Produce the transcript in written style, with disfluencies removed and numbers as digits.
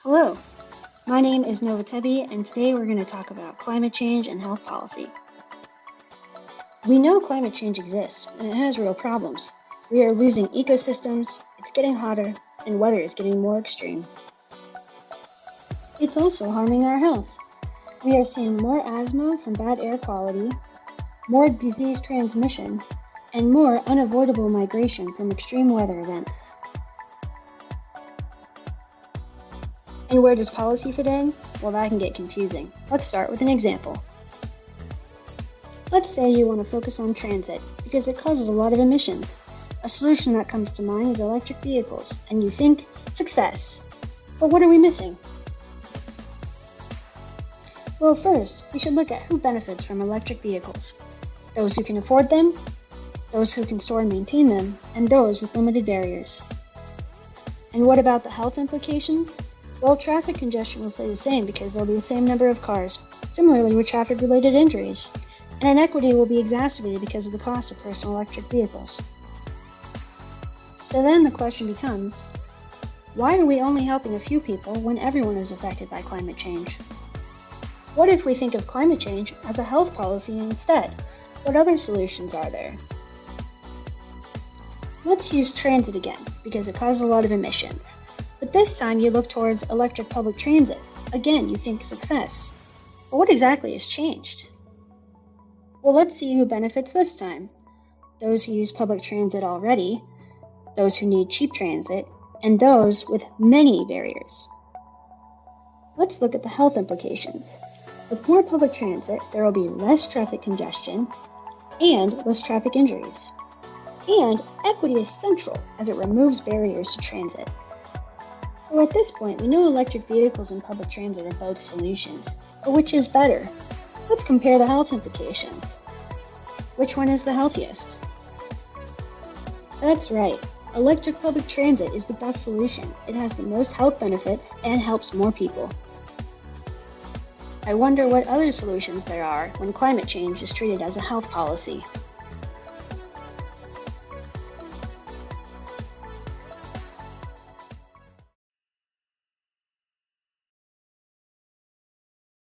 Hello, my name is Tebbe, and today we're going to talk about climate change and health policy. We know climate change exists, and it has real problems. We are losing ecosystems, it's getting hotter, and weather is getting more extreme. It's also harming our health. We are seeing more asthma from bad air quality, more disease transmission, and more unavoidable migration from extreme weather events. And where does policy fit in? Well, that can get confusing. Let's start with an example. Let's say you want to focus on transit because it causes a lot of emissions. A solution that comes to mind is electric vehicles, and you think, success. But what are we missing? Well, first, we should look at who benefits from electric vehicles. Those who can afford them, those who can store and maintain them, and those with limited barriers. And what about the health implications? Well, traffic congestion will stay the same because there will be the same number of cars, similarly with traffic-related injuries. And inequity will be exacerbated because of the cost of personal electric vehicles. So then the question becomes, why are we only helping a few people when everyone is affected by climate change? What if we think of climate change as a health policy instead? What other solutions are there? Let's use transit again, because it causes a lot of emissions. But this time you look towards electric public transit. Again, you think success. But what exactly has changed? Well, let's see who benefits this time. Those who use public transit already, those who need cheap transit, and those with many barriers. Let's look at the health implications. With more public transit, there will be less traffic congestion and less traffic injuries. And equity is central as it removes barriers to transit. So at this point, we know electric vehicles and public transit are both solutions, but which is better? Let's compare the health implications. Which one is the healthiest? That's right, electric public transit is the best solution. It has the most health benefits and helps more people. I wonder what other solutions there are when climate change is treated as a health policy.